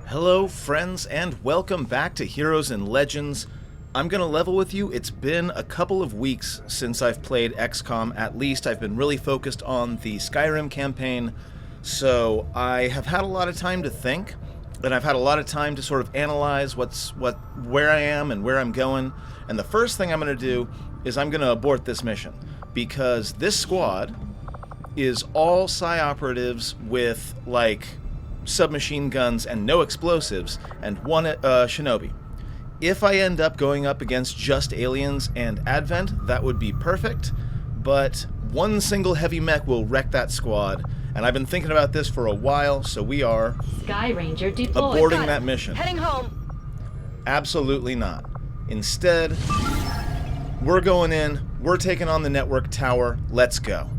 Hello friends and welcome back to Heroes and Legends. I'm gonna level with you. It's been a couple of weeks since I've played XCOM. At least I've been really focused on the Skyrim campaign, so I have had a lot of time to think, and I've had a lot of time to sort of analyze where I am and where I'm going. And the first thing I'm gonna do is I'm gonna abort this mission, because this squad is all Psi operatives with like submachine guns and no explosives, and one shinobi. If I end up going up against just aliens and Advent, that would be perfect, but one single heavy mech will wreck that squad, and I've been thinking about this for a while, so we are Sky Ranger deployed. aborting that mission. Heading home. Absolutely not. Instead, we're going in, we're taking on the network tower, let's go.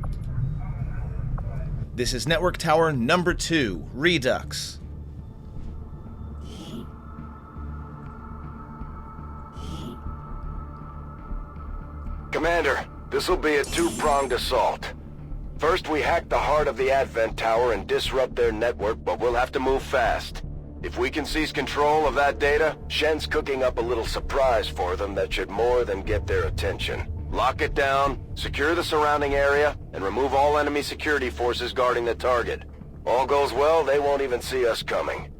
This is Network Tower number 2, Redux. Commander, this'll be a two-pronged assault. First, we hack the heart of the Advent Tower and disrupt their network, but we'll have to move fast. If we can seize control of that data, Shen's cooking up a little surprise for them that should more than get their attention. Lock it down, secure the surrounding area, and remove all enemy security forces guarding the target. All goes well, they won't even see us coming.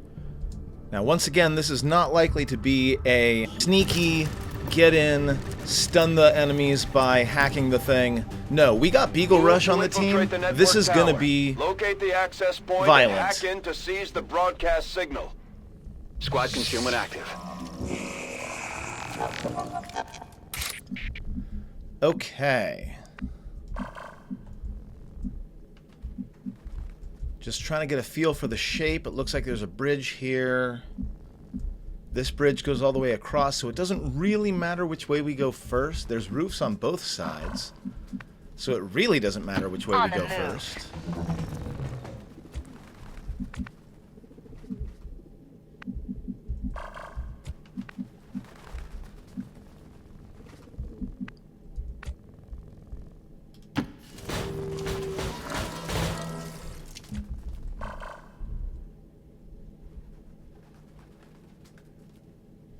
Now, once again, this is not likely to be a sneaky, get in, stun the enemies by hacking the thing. No, we got Beagle Rush on the team. This is gonna be locate the access point violent. And hack in to seize the broadcast signal. Squad concealment active. Okay. Just trying to get a feel for the shape. It looks like there's a bridge here. This bridge goes all the way across, so it doesn't really matter which way we go first. There's roofs on both sides, so it really doesn't matter which way we go first.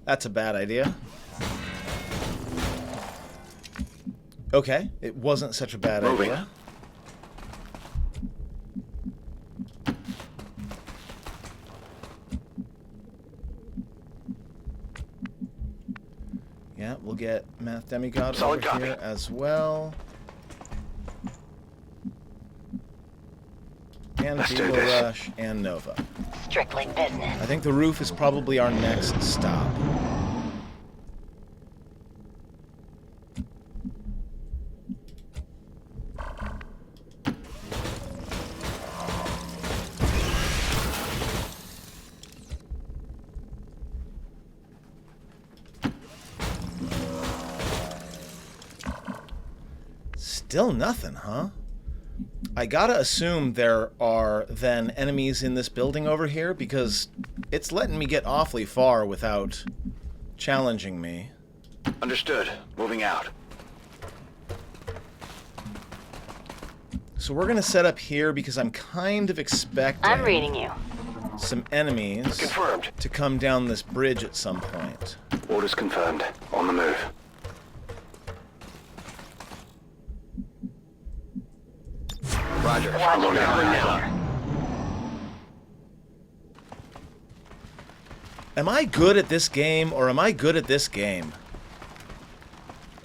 That's a bad idea. Okay, it wasn't such a bad idea. Yeah, we'll get Math Demigod Solid over copy. here as well. And Let's do Beagle this. Rush and Nova. Strictly business. I think the roof is probably our next stop. Still nothing, huh? I gotta assume there are then enemies in this building over here, because it's letting me get awfully far without challenging me. Understood. Moving out. So we're gonna set up here because I'm kind of expecting I'm reading you. some enemies Confirmed. to come down this bridge at some point. Orders confirmed. On the move. Roger. Roger. Now. Am I good at this game, or am I good at this game?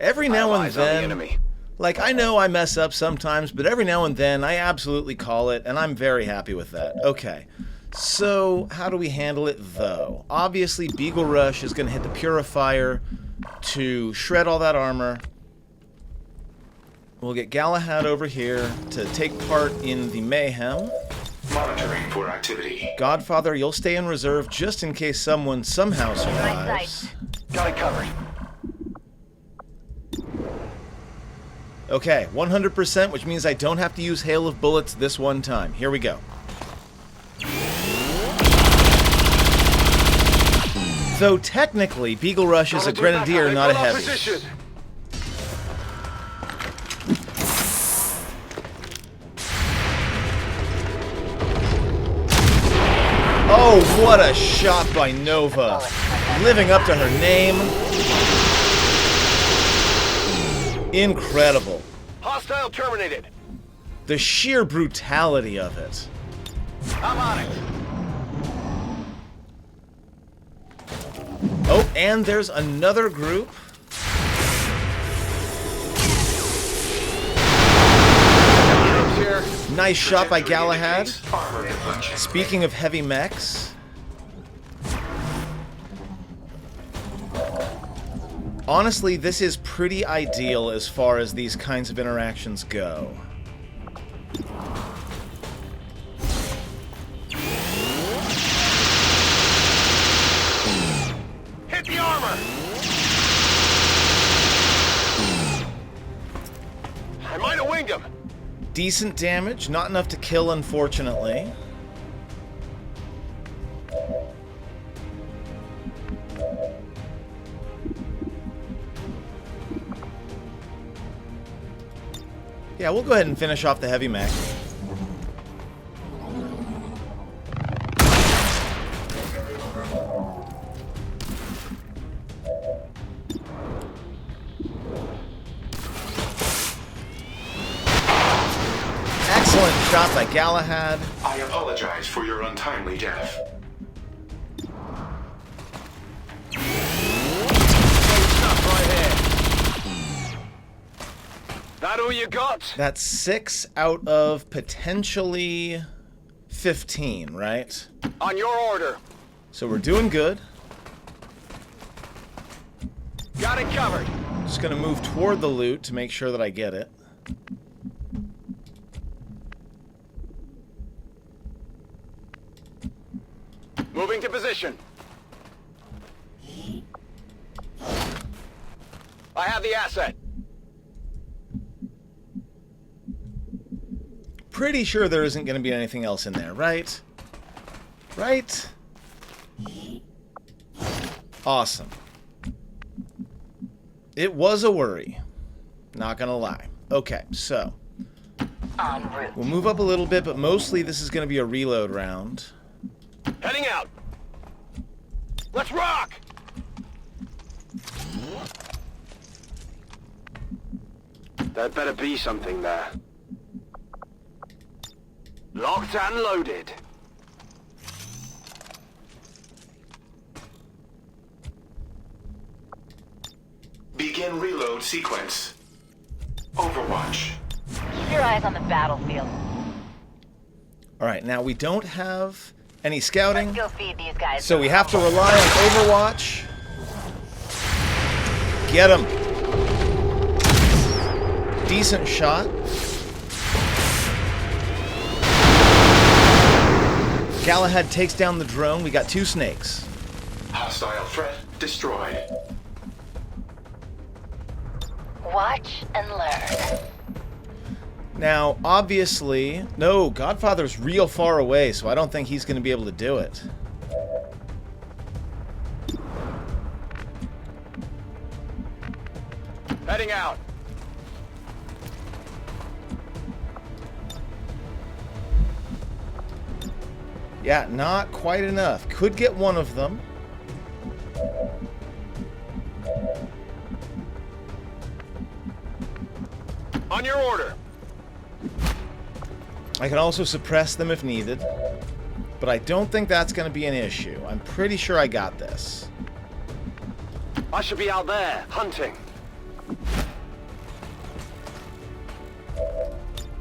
Every now and Eyes on the then, enemy. like, I know I mess up sometimes, but every now and then I absolutely call it, and I'm very happy with that. Okay, so how do we handle it, though? Obviously, Beagle Rush is going to hit the Purifier to shred all that armor. We'll get Galahad over here to take part in the mayhem. Monitoring for activity. Godfather, you'll stay in reserve just in case someone somehow survives. Got it covered. Okay, 100%, which means I don't have to use Hail of Bullets this one time. Here we go. Though technically, Beagle Rush is a grenadier, not a heavy. Oh, what a shot by Nova. Living up to her name. Incredible. Hostile terminated. The sheer brutality of it. I'm on it. Oh, and there's another group. Troops here. Nice shot by Trajectory Galahad. indicates armor deflection. Speaking of heavy mechs. Honestly, this is pretty ideal as far as these kinds of interactions go. Hit the armor. I might have winged him. Decent damage, not enough to kill, unfortunately. Yeah, we'll go ahead and finish off the heavy mech. Excellent shot by Galahad. I apologize for your untimely death. Stop right here. That all you got? That's 6 out of potentially 15, right? On your order. So we're doing good. Got it covered. Just gonna move toward the loot to make sure that I get it. Moving to position. I have the asset. Pretty sure there isn't gonna be anything else in there, right? Right? Awesome. It was a worry. Not gonna lie. Okay, so En route. we'll move up a little bit, but mostly this is gonna be a reload round. Heading out. Let's rock! That better be something there. Locked and loaded. Begin reload sequence. Overwatch. Keep your eyes on the battlefield. Alright, now we don't have any scouting, Let's go feed these guys. so we have to rely on Overwatch. Get him. Decent shot. Galahad takes down the drone. We got 2 snakes. Hostile threat destroyed. Watch and learn. Now, obviously, no, Godfather's real far away, so I don't think he's going to be able to do it. Heading out. Yeah, not quite enough. Could get one of them. On your order. I can also suppress them if needed, but I don't think that's going to be an issue. I'm pretty sure I got this. I should be out there, hunting.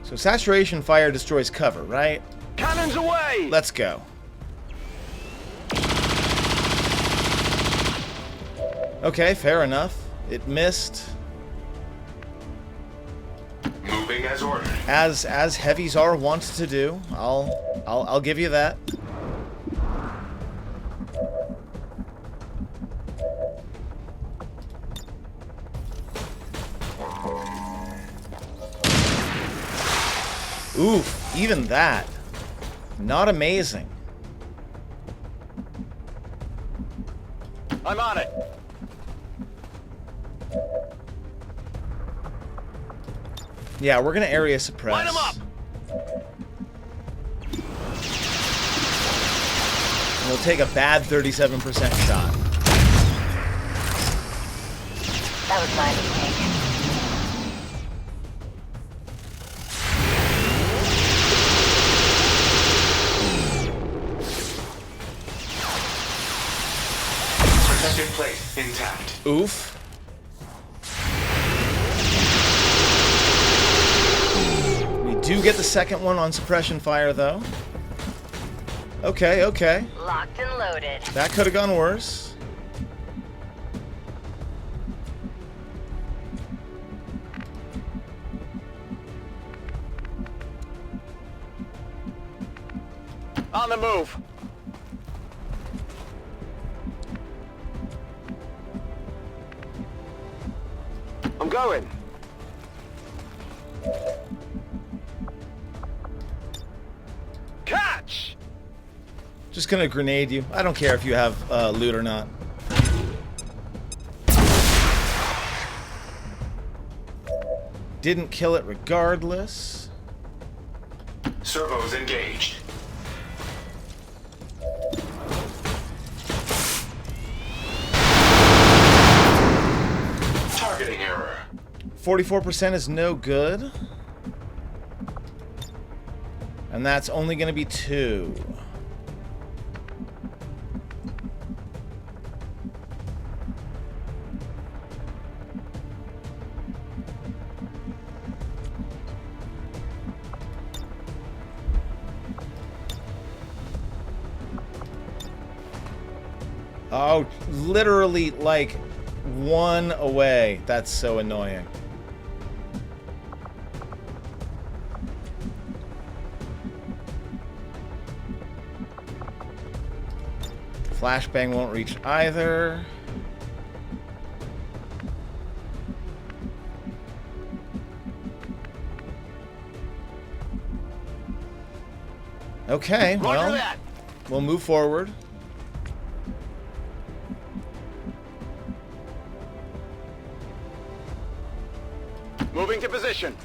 So saturation fire destroys cover, right? Cannons away! Let's go. Okay, fair enough. It missed. Moving as ordered. As heavies are wont to do. I'll give you that. Oof, even that. Not amazing. I'm on it. Yeah, we're gonna area suppress. Line 'em up. we'll take a bad 37% shot. That was my mistake. Protected plate intact. Oof. We do get the second one on suppression fire, though. Okay, okay. Locked and loaded. That could have gone worse. On the move. I'm going. Catch! Just gonna grenade you. I don't care if you have loot or not. Didn't kill it regardless. Servos engaged. Targeting error. 44% is no good. And that's only gonna be 2. Oh, literally like 1 away. That's so annoying. Flashbang won't reach either. Okay, well, we'll move forward. Moving to position.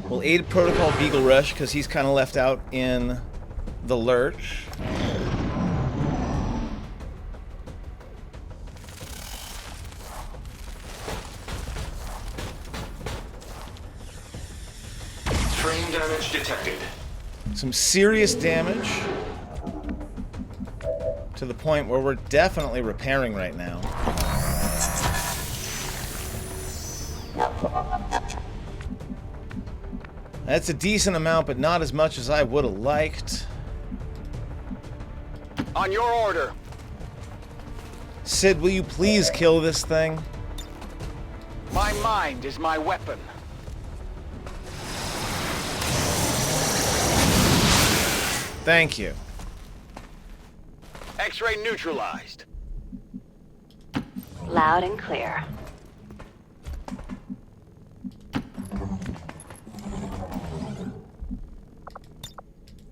We'll aid Protocol Beagle Rush because he's kind of left out in the lurch. Frame damage detected. Some serious damage. To the point where we're definitely repairing right now. That's a decent amount, but not as much as I would have liked. On your order. Sid, will you please kill this thing? My mind is my weapon. Thank you. X-ray neutralized. Loud and clear.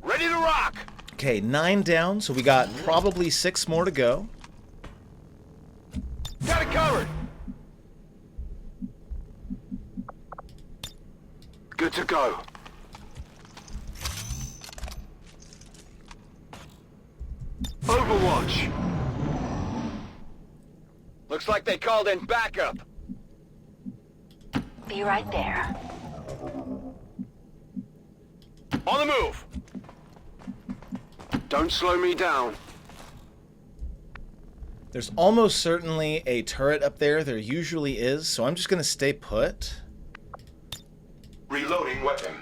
Ready to rock! Okay, 9 down, so we got probably 6 more to go. Got it covered! Good to go. Overwatch! Looks like they called in backup. Be right there. On the move! Don't slow me down. There's almost certainly a turret up there. There usually is, so I'm just going to stay put. Reloading weapon.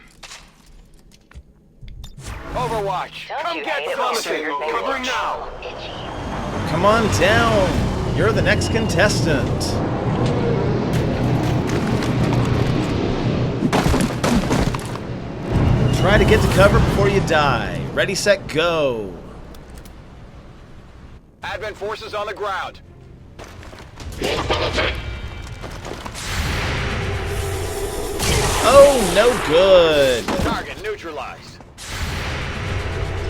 Overwatch! Don't Come you get hate it some! when triggers make Covering it now! itchy? Come on down. You're the next contestant. Try to get to cover before you die. Ready, set, go. Advent forces on the ground. Oh, no good. Target neutralized.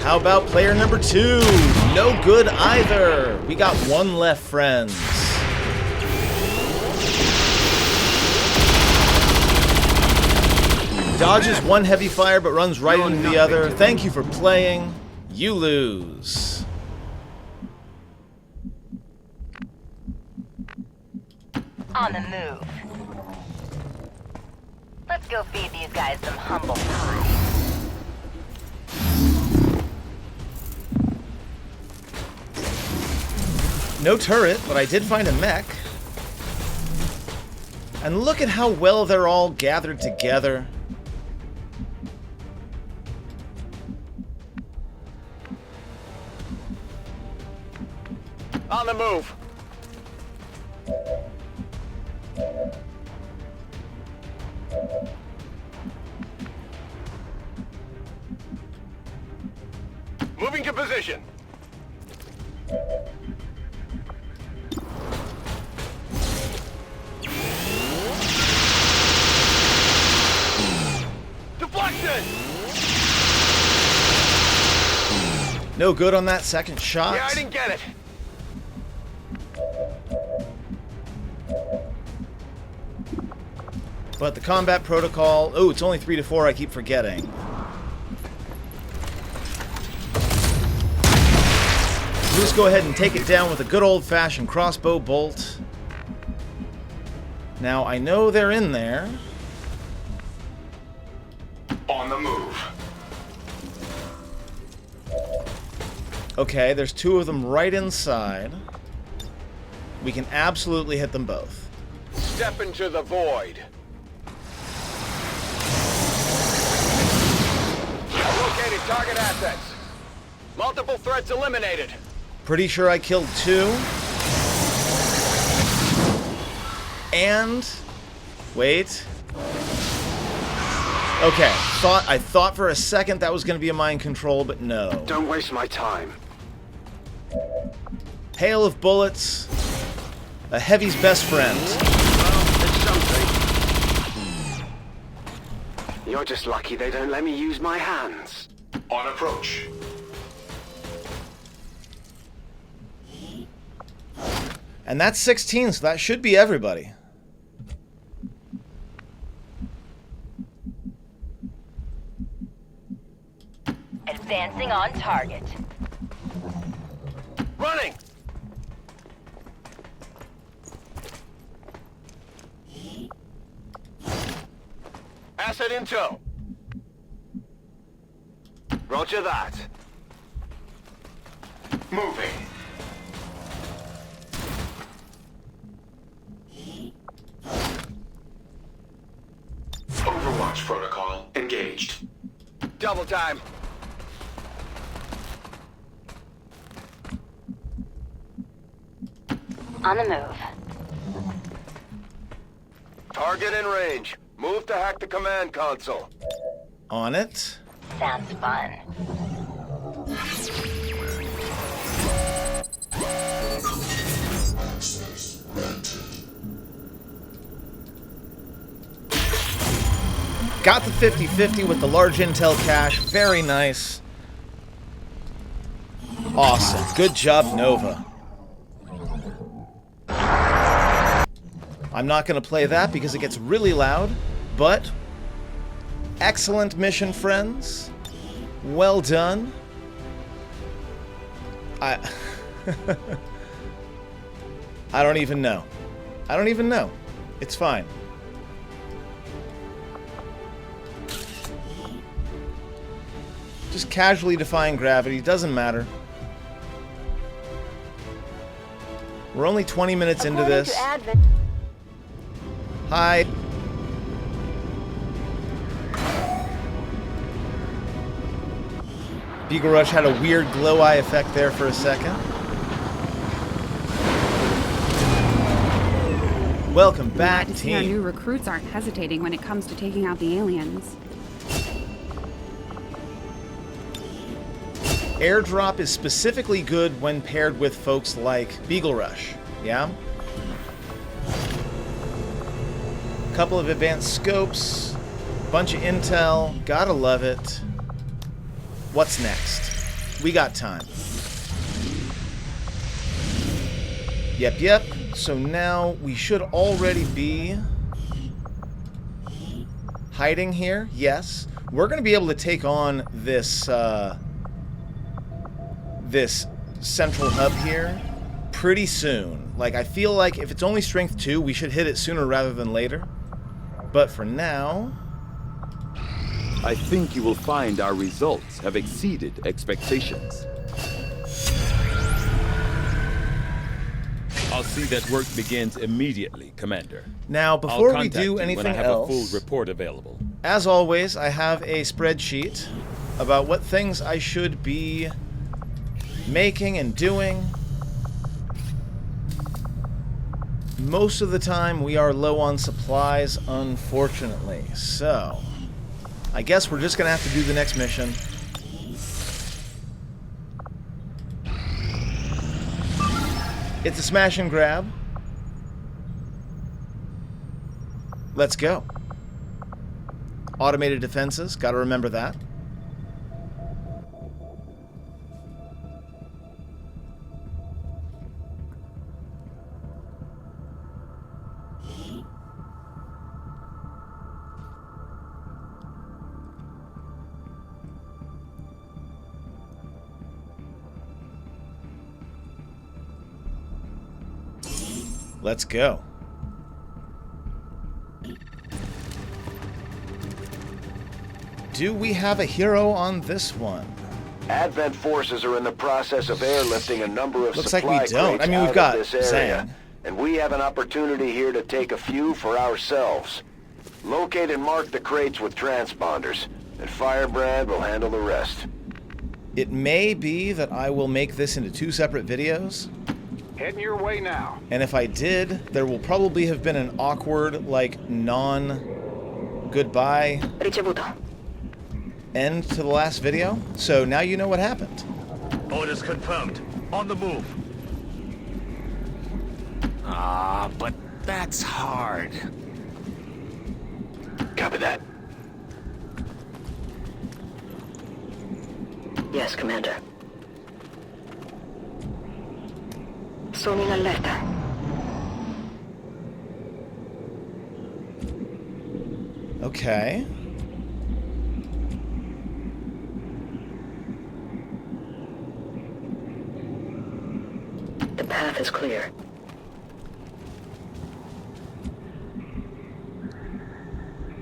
How about player number 2? No good either. We got 1 left, friends. Dodges one heavy fire but runs right into the other. Thank you for playing. You lose. On the move. Let's go feed these guys some humble pie. No turret, but I did find a mech. And look at how well they're all gathered together. On the move. Moving to position. Deflection! No good on that second shot. Yeah, I didn't get it. But the combat protocol... Oh, it's only 3 to 4, I keep forgetting. We'll just go ahead and take it down with a good old-fashioned crossbow bolt. Now, I know they're in there. On the move. Okay, there's 2 of them right inside. We can absolutely hit them both. Step into the void. Located target assets. Multiple threats eliminated. Pretty sure I killed 2. And... Wait. Okay, I thought for a second that was going to be a mind control, but no. Don't waste my time. Hail of bullets. A heavy's best friend. Well, it's something. You're just lucky they don't let me use my hands. On approach. And that's 16, so that should be everybody. Advancing on target. Running! Asset in tow. Roger that. Moving. Overwatch protocol engaged. Double time. On the move. Target in range. Move to hack the command console. On it. Sounds fun. Got the 50-50 with the large intel cache. Very nice. Awesome. Good job, Nova. I'm not going to play that because it gets really loud, but excellent mission, friends. Well done. I don't even know. I don't even know. It's fine. Just casually defying gravity. Doesn't matter. We're only 20 minutes into this. Hi. Beagle Rush had a weird glow eye effect there for a second. Welcome back, Glad to see our team. new recruits aren't hesitating when it comes to taking out the aliens. Airdrop is specifically good when paired with folks like Beagle Rush. Yeah? Couple of advanced scopes, bunch of intel, gotta love it. What's next? We got time. Yep. So now we should already be hiding here, yes. We're going to be able to take on this, this central hub here pretty soon. Like, I feel like if it's only strength 2, we should hit it sooner rather than later. But for now... I think you will find our results have exceeded expectations. I'll see that work begins immediately, Commander. Now, before I'll we contact do you anything when I have else, a full report available. as always, I have a spreadsheet about what things I should be making and doing. Most of the time, we are low on supplies, unfortunately. So, I guess we're just going to have to do the next mission. It's a smash and grab. Let's go. Automated defenses, gotta remember that. Let's go. Do we have a hero on this one? Advent forces are in the process of airlifting a number of Looks like supply we don't. crates I mean, we've out got of this area, Zang. and we have an opportunity here to take a few for ourselves. Locate and mark the crates with transponders, and Firebrand will handle the rest. It may be that I will make this into 2 separate videos. Heading your way now. And if I did, there will probably have been an awkward, like, non-goodbye Ricevuto. end to the last video. So now you know what happened. Orders confirmed. On the move. Ah, but that's hard. Copy that. Yes, Commander. Sono in allerta. Okay. The path is clear.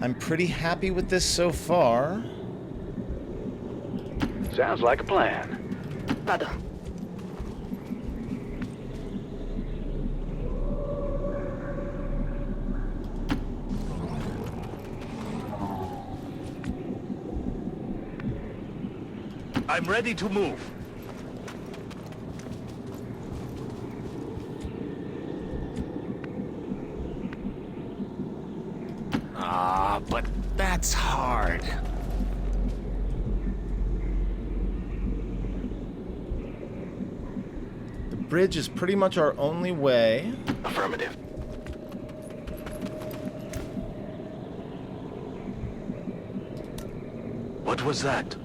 I'm pretty happy with this so far. Sounds like a plan. Vado. I'm ready to move. Ah, but that's hard. The bridge is pretty much our only way. Affirmative. What was that?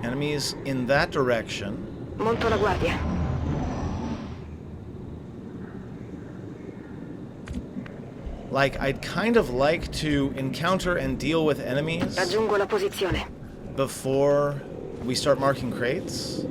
Enemies in that direction. Monto la guardia. Like, I'd kind of like to encounter and deal with enemies Raggiungo la posizione. before we start marking crates.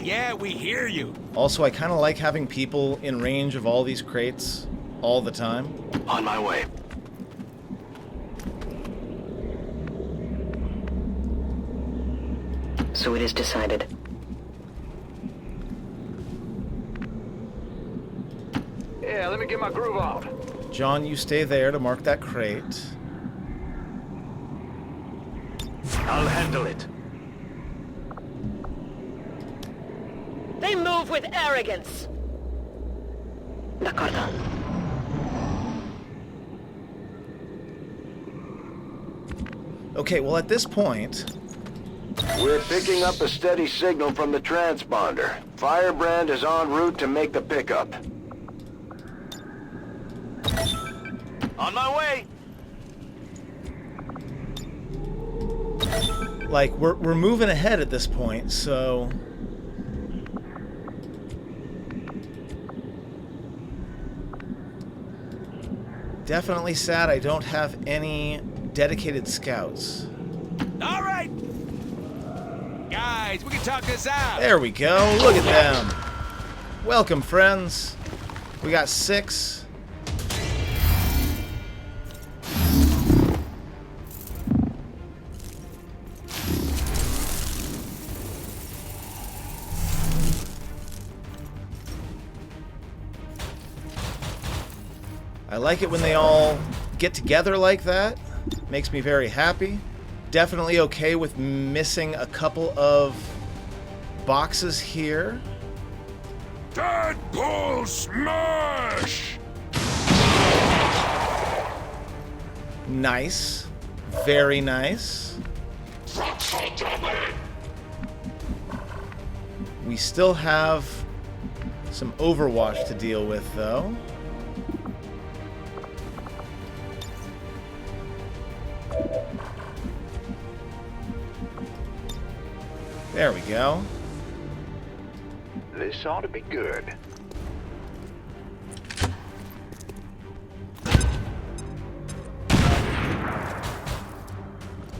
Yeah, we hear you. Also, I kind of like having people in range of all these crates all the time. On my way. So it is decided. Yeah, let me get my groove on. John, you stay there to mark that crate. I'll handle it. They move with arrogance. D'accordo. Okay, well, at this point, We're picking up a steady signal from the transponder. Firebrand is en route to make the pickup. On my way. Like, we're moving ahead at this point, so... Definitely sad I don't have any dedicated scouts. All right. Guys, we can talk this out. There we go. Look at them. Welcome, friends. We got 6. I like it when they all get together like that. Makes me very happy. Definitely okay with missing a couple of boxes here. Deadpool smash! Nice. Very nice. We still have some Overwatch to deal with, though. There we go. This ought to be good.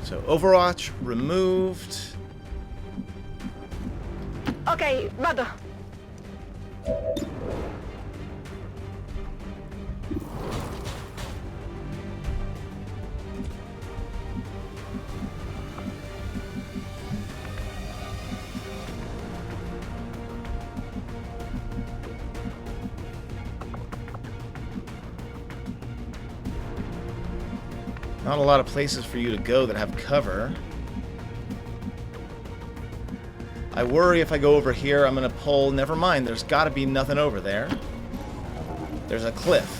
So Overwatch removed. Okay, vado. Not a lot of places for you to go that have cover. I worry if I go over here, I'm going to pull... Never mind, there's got to be nothing over there. There's a cliff.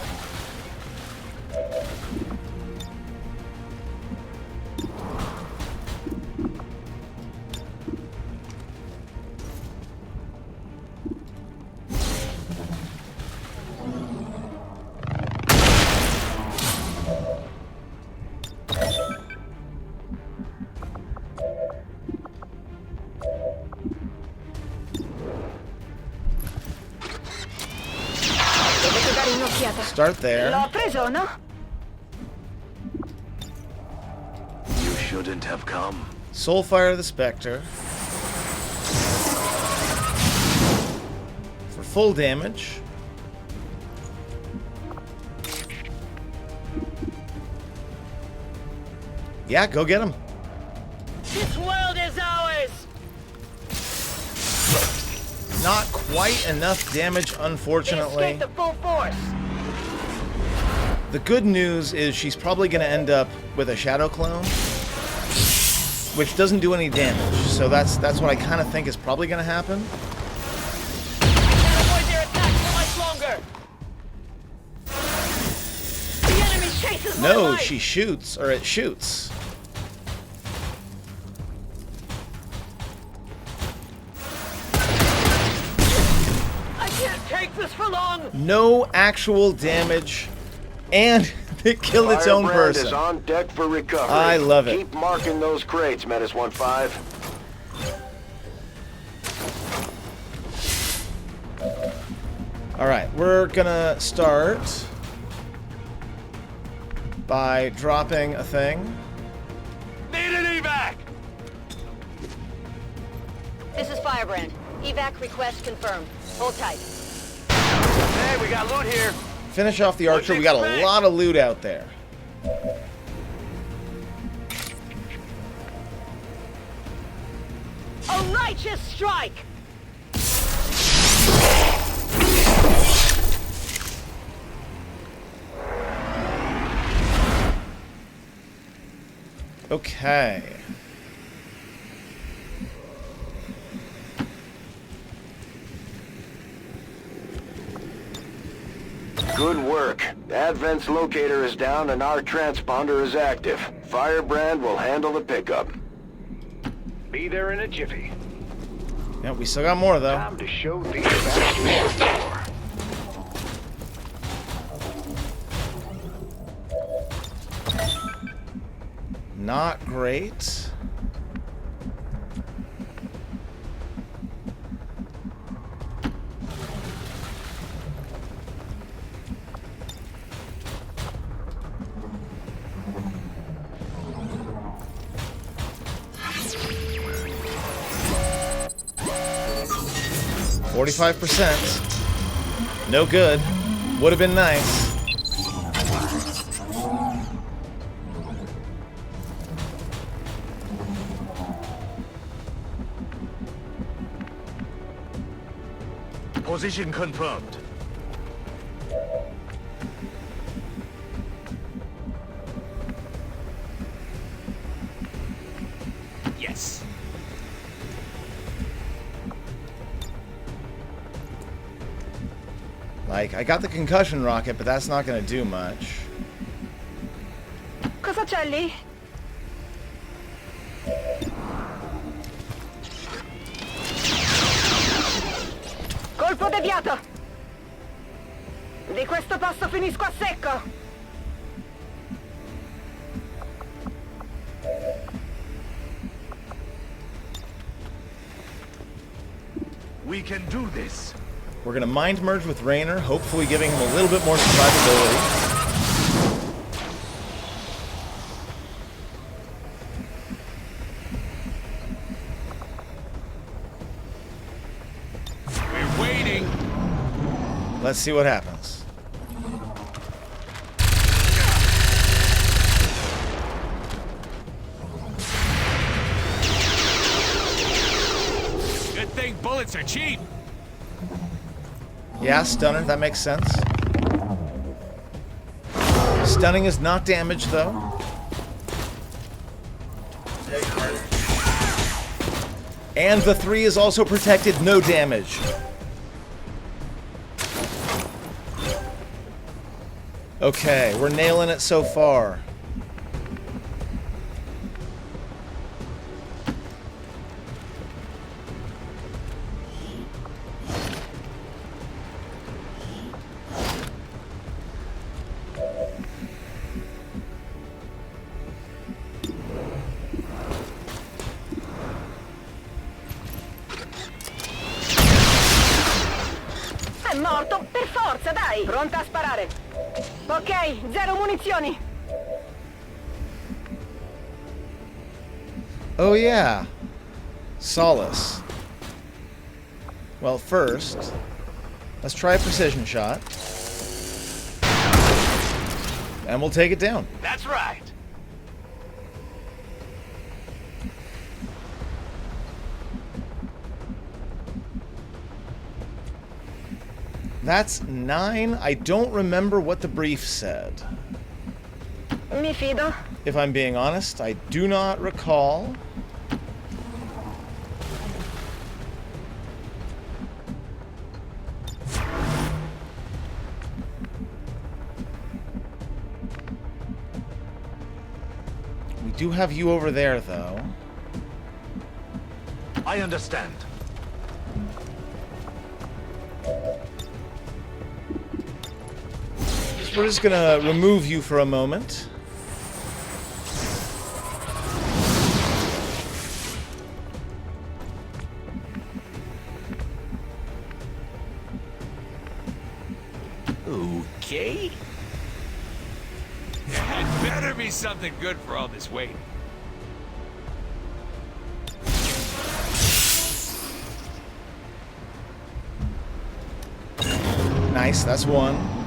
Start there. L'ho preso, no? You shouldn't have come. Soulfire the Spectre. For full damage. Yeah, go get him. This world is ours! Not quite enough damage, unfortunately. Escape the full force! The good news is she's probably going to end up with a Shadow Clone, which doesn't do any damage. So that's what I kind of think is probably going to happen. Can't avoid their attack for much longer! The enemy chases my No, life! she shoots, or it shoots. I can't take this for long! No actual damage, and it killed its own Firebrand person. is on deck for recovery. I love it. Keep marking those crates, Menace 1-5. Alright, we're gonna start by dropping a thing. Need an evac! This is Firebrand. Evac request confirmed. Hold tight. Hey, we got loot here. Finish off the archer. We got a lot of loot out there. A righteous strike! Okay. Good work. Advent's locator is down and our transponder is active. Firebrand will handle the pickup. Be there in a jiffy. Yeah, we still got more though. Time to show these bastards the door. not great. %. No good. Would have been nice. Position confirmed. Yes. Like, I got the concussion rocket, but that's not going to do much. Cosa c'è lì? Colpo deviato! Di questo passo finisco a secco! We can do this. We're going to mind merge with Raynor, hopefully giving him a little bit more survivability. We're waiting. Let's see what happens. Good thing bullets are cheap. Yeah, stunner, that makes sense. Stunning is not damage, though. And the 3 is also protected, no damage. Okay, we're nailing it so far. È morto, per forza, dai! Pronta a sparare! Ok, 0 munizioni! Oh yeah. Solace. Well, first, let's try a precision shot. And we'll take it down. That's right. That's 9. I don't remember what the brief said. Mi fido. If I'm being honest, I do not recall. We do have you over there, though. I understand. We're just gonna remove you for a moment. Okay. It better be something good for all this waiting. Nice, that's 1.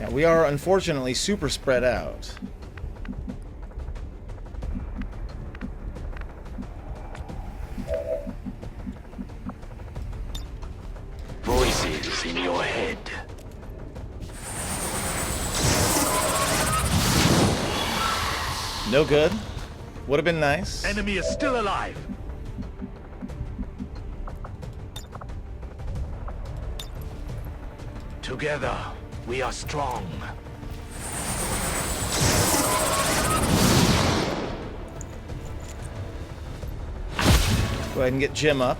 Yeah, we are unfortunately super spread out. Voices in your head. No good. Would have been nice. Enemy is still alive. Together, we are strong. Go ahead and get Jim up.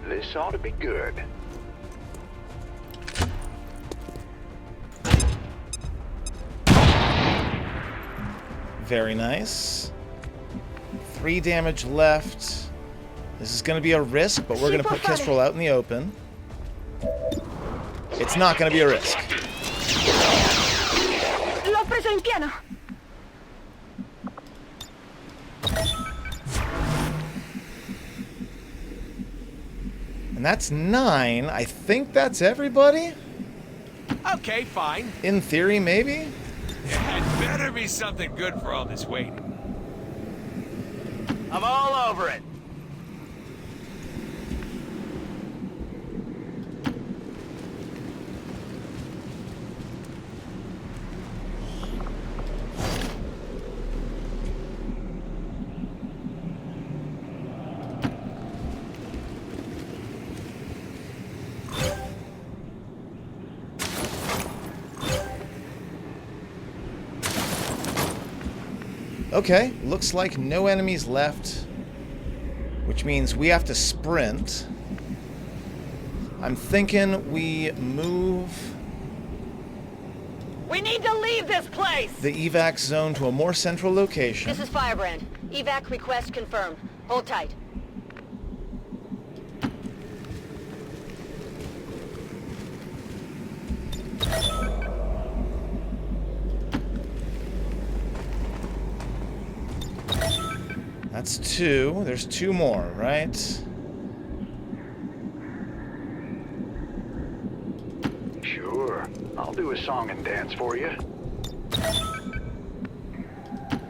This ought to be good. Very nice. 3 damage left. This is going to be a risk, but we're going to put Kestrel out in the open. It's not going to be a risk. L'ho preso in pieno. And that's 9. I think that's everybody? Okay, fine. In theory, maybe? It better be something good for all this waiting. I'm all over it. Okay, looks like no enemies left, which means we have to sprint. I'm thinking we move We need to leave this place! the evac zone to a more central location. This is Firebrand. Evac request confirmed. Hold tight. That's 2. There's 2 more, right? Sure. I'll do a song and dance for you.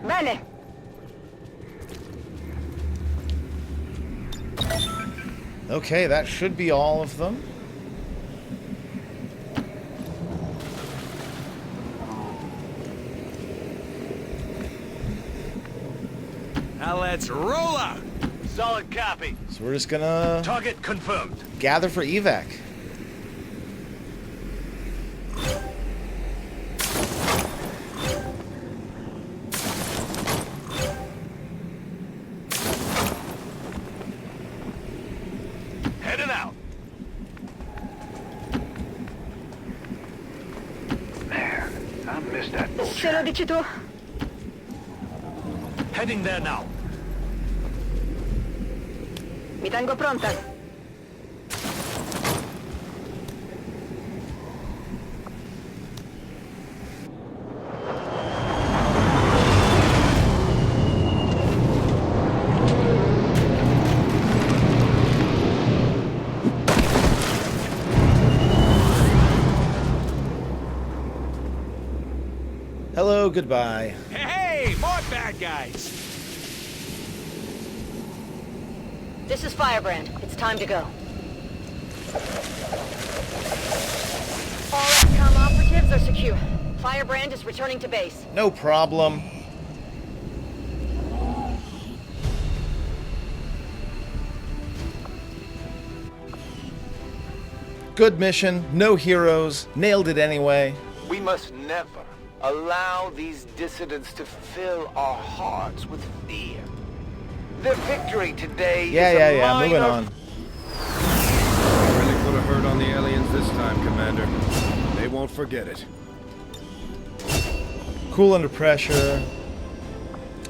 Bene. Okay, that should be all of them. Now let's roll out. Solid copy. So we're just gonna Target confirmed. gather for evac. Heading out. Man, I missed that Se lo vulture. dici tu. Heading there now. Mi tengo pronta. Hello, goodbye. Hey, more bad guys. This is Firebrand. It's time to go. All XCOM operatives are secure. Firebrand is returning to base. No problem. Good mission, no heroes, nailed it anyway. We must never allow these dissidents to fill our hearts with fear. Their victory today is a Yeah, moving minor- on. Really put a hurt on the aliens this time, Commander. They won't forget it. Cool under pressure.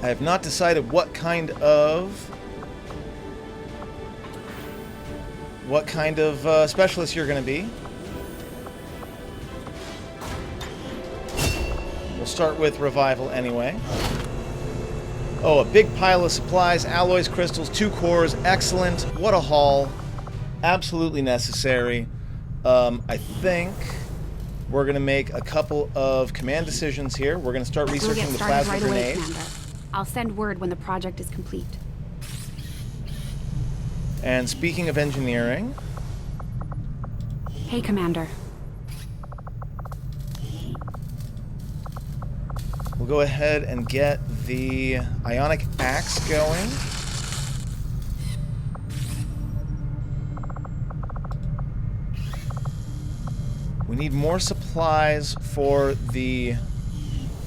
I have not decided what kind of specialist you're going to be. We'll start with revival anyway. Oh, a big pile of supplies, alloys, crystals, 2 cores, excellent. What a haul. Absolutely necessary. I think we're going to make a couple of command decisions here. We're going to start We'll researching get the started plasma right away, grenade. Commander. I'll send word when the project is complete. And speaking of engineering, Hey, Commander. We'll go ahead and get the ionic axe going. We need more supplies for the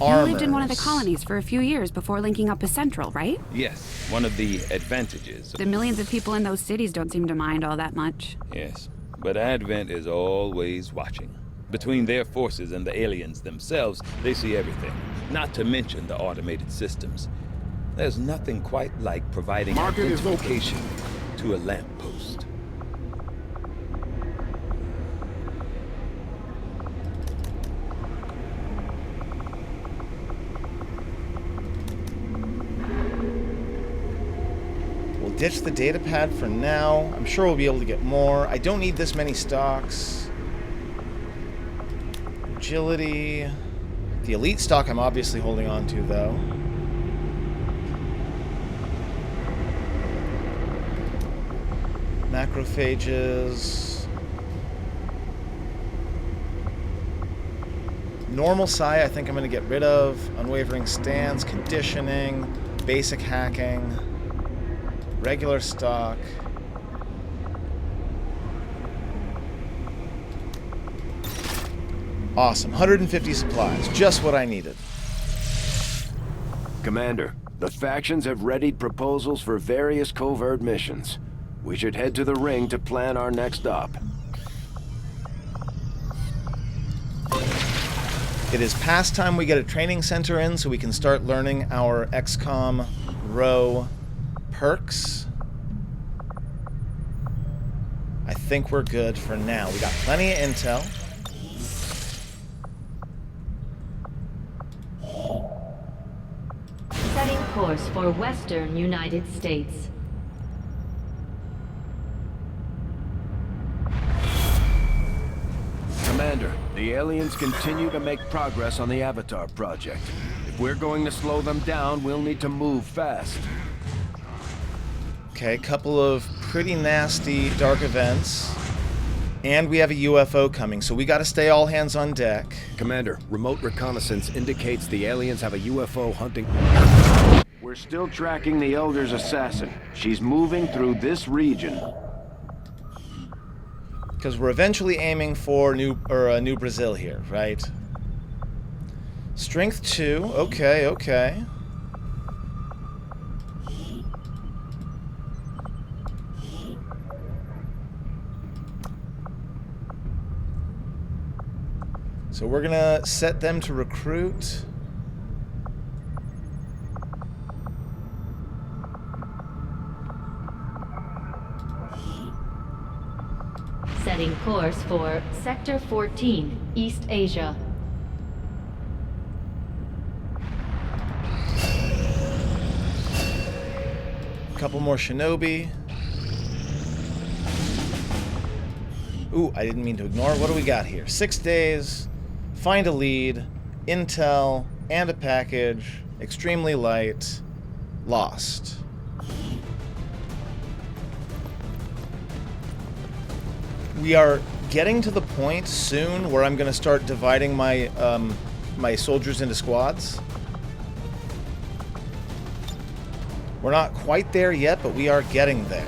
armors. You lived in one of the colonies for a few years before linking up with Central, right? Yes, one of the advantages. The millions of people in those cities don't seem to mind all that much. Yes, but Advent is always watching. Between their forces and the aliens themselves, they see everything, not to mention the automated systems. There's nothing quite like providing identification to a lamppost. We'll ditch the data pad for now. I'm sure we'll be able to get more. I don't need this many stocks. Agility. The elite stock I'm obviously holding on to, though. Macrophages. Normal psi I think I'm going to get rid of. Unwavering stance, conditioning, basic hacking, regular stock. Awesome. 150 supplies. Just what I needed. Commander, the factions have readied proposals for various covert missions. We should head to the ring to plan our next op. It is past time we get a training center in so we can start learning our XCOM row perks. I think we're good for now. We got plenty of intel. Setting course for Western United States. Commander, the aliens continue to make progress on the Avatar project. If we're going to slow them down, we'll need to move fast. Okay, a couple of pretty nasty dark events. And we have a UFO coming, so we gotta stay all hands on deck. Commander, remote reconnaissance indicates the aliens have a UFO hunting... We're still tracking the Elder's assassin. She's moving through this region. Because we're eventually aiming for New Brazil here, right? Strength 2, okay. So we're gonna set them to recruit. Setting course for Sector 14, East Asia. Couple more shinobi. Ooh, I didn't mean to ignore. What do we got here? 6 days, find a lead, intel, and a package, extremely light, lost. We are getting to the point soon where I'm going to start dividing my my soldiers into squads. We're not quite there yet, but we are getting there.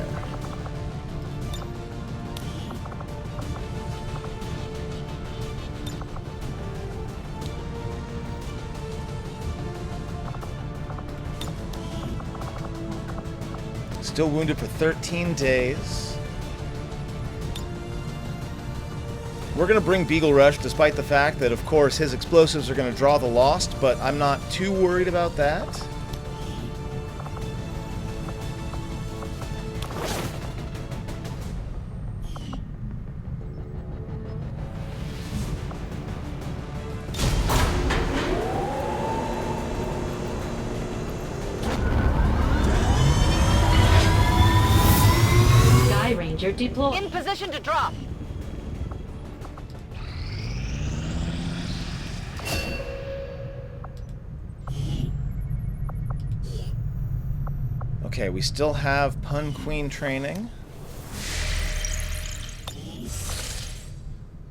Still wounded for 13 days. We're going to bring Beagle Rush, despite the fact that, of course, his explosives are going to draw the Lost, but I'm not too worried about that. Sky Ranger deployed. In position to drop. Okay, we still have Pun Queen training.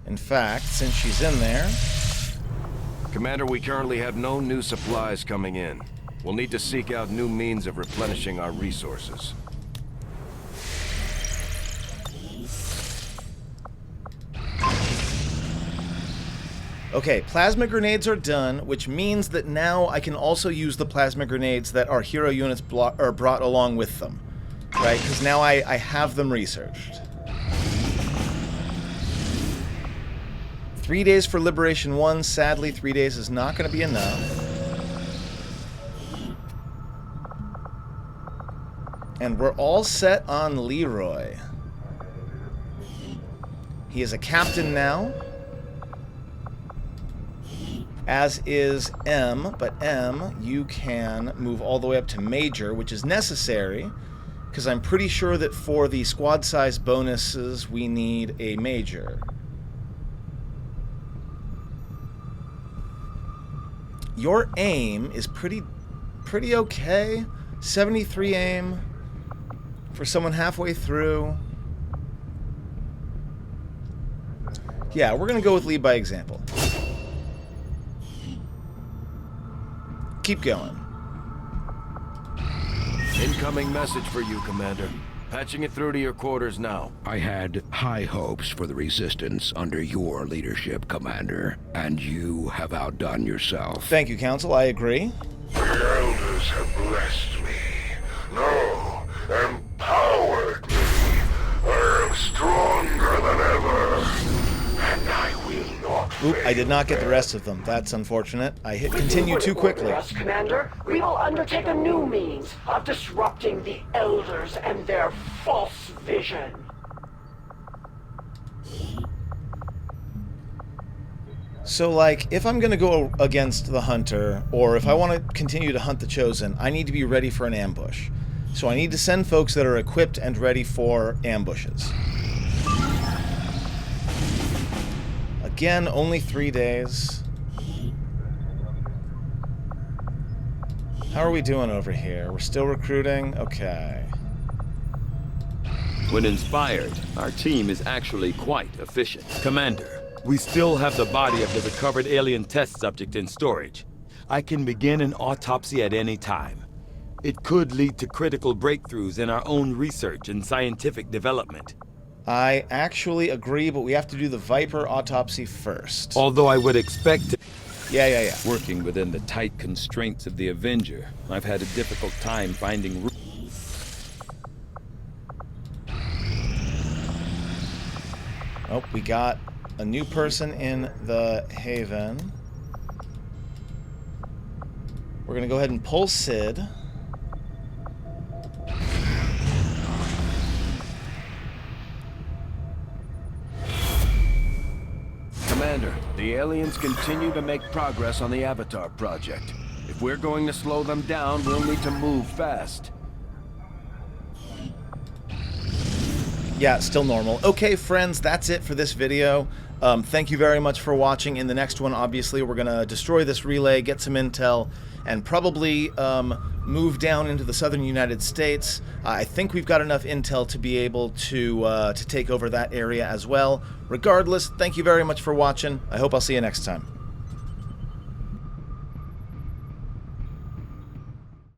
In fact, since she's in there, Commander, we currently have no new supplies coming in. We'll need to seek out new means of replenishing our resources. Okay, plasma grenades are done, which means that now I can also use the plasma grenades that our hero units brought along with them. Right? Because now I have them researched. 3 days for Liberation 1. Sadly, 3 days is not going to be enough. And we're all set on Leroy. He is a captain now. As is M, but M, you can move all the way up to Major, which is necessary, because I'm pretty sure that for the squad size bonuses, we need a Major. Your aim is pretty okay. 73 aim for someone halfway through. Yeah, we're going to go with lead by example. Keep going. Incoming message for you, Commander. Patching it through to your quarters now. I had high hopes for the Resistance under your leadership, Commander, and you have outdone yourself. Thank you, Council. I agree. The Elders have blessed me. No, empowered me. I am stronger than ever. And I will not fail. Oop, I did not get the rest of them. That's unfortunate. I hit continue too quickly. Us, Commander, we will undertake a new means of disrupting the Elders and their false vision. So, like, if I'm going to go against the Hunter, or if I want to continue to hunt the Chosen, I need to be ready for an ambush. So I need to send folks that are equipped and ready for ambushes. Again, only 3 days. How are we doing over here? We're still recruiting? Okay. When inspired, our team is actually quite efficient. Commander, we still have the body of the recovered alien test subject in storage. I can begin an autopsy at any time. It could lead to critical breakthroughs in our own research and scientific development. I actually agree, but we have to do the Viper autopsy first. Although I would expect to... Yeah. Working within the tight constraints of the Avenger, I've had a difficult time finding... Oh, we got a new person in the Haven. We're gonna go ahead and pull Sid. Commander, the aliens continue to make progress on the Avatar project. If we're going to slow them down, we'll need to move fast. Yeah, still normal. Okay, friends, that's it for this video. Thank you very much for watching. In the next one, obviously, we're going to destroy this relay, get some intel, and probably move down into the southern United States. I think we've got enough intel to be able to take over that area as well. Regardless, thank you very much for watching. I hope I'll see you next time.